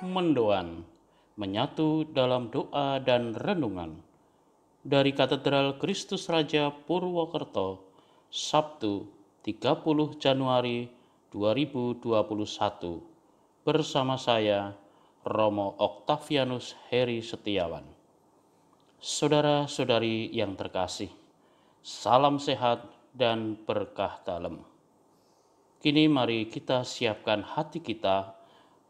Mendoan, menyatu dalam doa dan renungan dari Katedral Kristus Raja Purwokerto, Sabtu 30 Januari 2021, bersama saya Romo Oktavianus Heri Setiawan. Saudara-saudari yang terkasih, salam sehat dan berkah dalam. Kini mari kita siapkan hati kita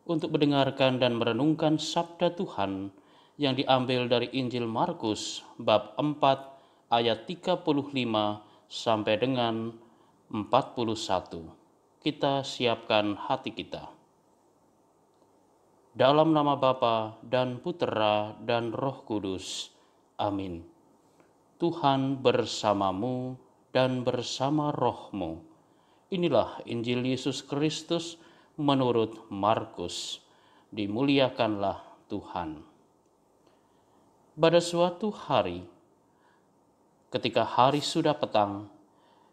untuk mendengarkan dan merenungkan sabda Tuhan yang diambil dari Injil Markus bab 4 ayat 35 sampai dengan 41. Kita siapkan hati kita. Dalam nama Bapa dan Putera dan Roh Kudus. Amin. Tuhan bersamamu dan bersama rohmu. Inilah Injil Yesus Kristus menurut Markus. Dimuliakanlah Tuhan. Pada suatu hari, ketika hari sudah petang,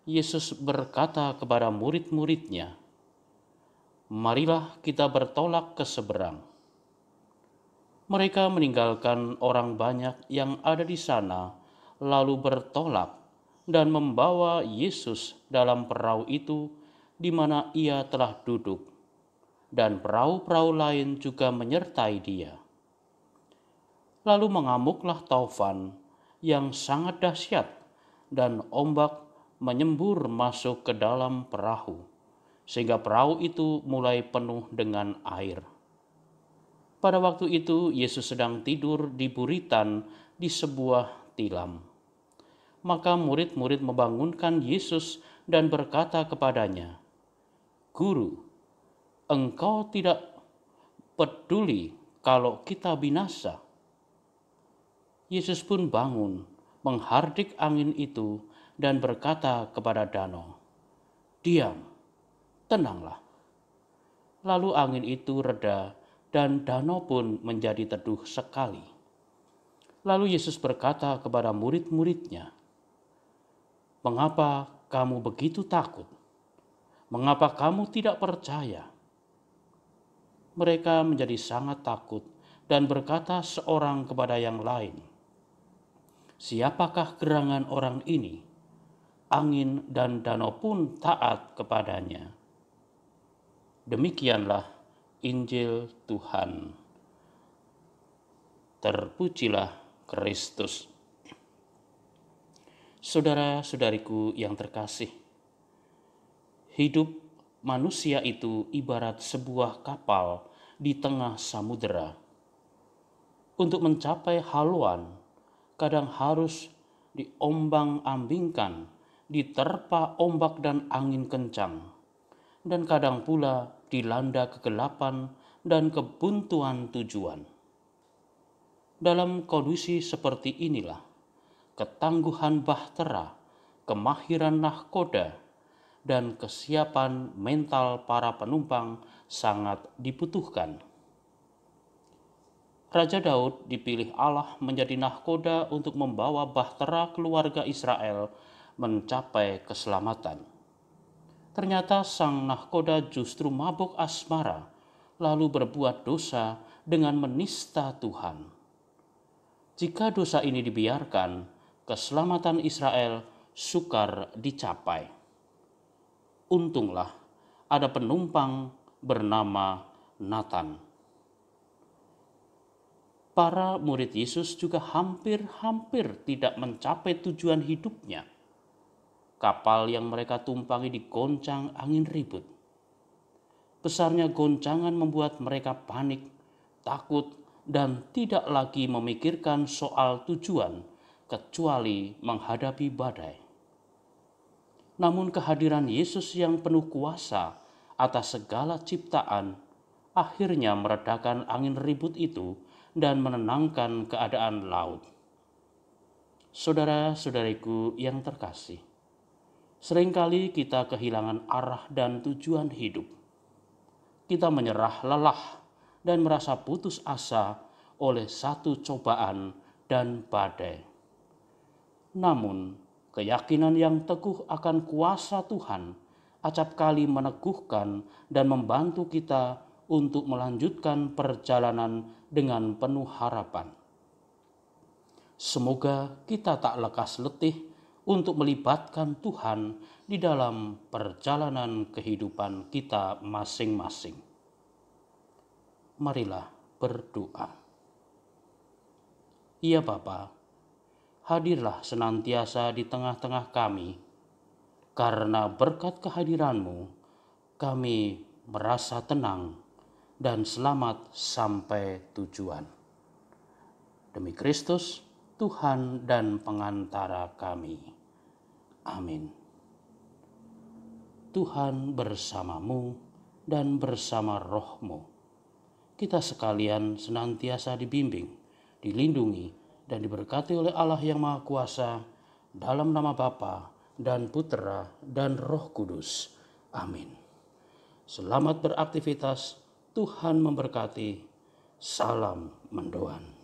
Yesus berkata kepada murid-muridnya, "Marilah kita bertolak ke seberang." Mereka meninggalkan orang banyak yang ada di sana, lalu bertolak dan membawa Yesus dalam perahu itu di mana ia telah duduk, dan perahu-perahu lain juga menyertai dia. Lalu mengamuklah taufan yang sangat dahsyat, dan ombak menyembur masuk ke dalam perahu, sehingga perahu itu mulai penuh dengan air. Pada waktu itu Yesus sedang tidur di buritan di sebuah tilam. Maka murid-murid membangunkan Yesus dan berkata kepadanya, "Guru, Engkau tidak peduli kalau kita binasa?" Yesus pun bangun, menghardik angin itu dan berkata kepada danau, "Diam, tenanglah." Lalu angin itu reda dan danau pun menjadi teduh sekali. Lalu Yesus berkata kepada murid-muridnya, "Mengapa kamu begitu takut? Mengapa kamu tidak percaya?" Mereka menjadi sangat takut dan berkata seorang kepada yang lain, "Siapakah gerangan orang ini? Angin dan danau pun taat kepadanya." Demikianlah Injil Tuhan. Terpujilah Kristus. Saudara-saudariku yang terkasih, hidup manusia itu ibarat sebuah kapal di tengah samudera. Untuk mencapai haluan, kadang harus diombang-ambingkan, diterpa ombak dan angin kencang, dan kadang pula dilanda kegelapan dan kebuntuan tujuan. Dalam kondisi seperti inilah, ketangguhan bahtera, kemahiran nahkoda, dan kesiapan mental para penumpang sangat dibutuhkan. Raja Daud dipilih Allah menjadi nahkoda untuk membawa bahtera keluarga Israel mencapai keselamatan. Ternyata sang nahkoda justru mabuk asmara, lalu berbuat dosa dengan menista Tuhan. Jika dosa ini dibiarkan, keselamatan Israel sukar dicapai. Untunglah ada penumpang bernama Nathan. Para murid Yesus juga hampir-hampir tidak mencapai tujuan hidupnya. Kapal yang mereka tumpangi digoncang angin ribut. Besarnya goncangan membuat mereka panik, takut, dan tidak lagi memikirkan soal tujuan kecuali menghadapi badai. Namun kehadiran Yesus yang penuh kuasa atas segala ciptaan akhirnya meredakan angin ribut itu dan menenangkan keadaan laut. Saudara-saudariku yang terkasih, seringkali kita kehilangan arah dan tujuan hidup. Kita menyerah lelah dan merasa putus asa oleh satu cobaan dan badai. Namun, keyakinan yang teguh akan kuasa Tuhan acap kali meneguhkan dan membantu kita untuk melanjutkan perjalanan dengan penuh harapan. Semoga kita tak lekas letih untuk melibatkan Tuhan di dalam perjalanan kehidupan kita masing-masing. Marilah berdoa. Ya Bapa, hadirlah senantiasa di tengah-tengah kami. Karena berkat kehadiran-Mu, kami merasa tenang dan selamat sampai tujuan. Demi Kristus, Tuhan dan pengantara kami. Amin. Tuhan bersamamu dan bersama rohmu. Kita sekalian senantiasa dibimbing, dilindungi, dan diberkati oleh Allah yang Maha Kuasa, dalam nama Bapa dan Putera dan Roh Kudus. Amin. Selamat beraktivitas, Tuhan memberkati. Salam mendoan.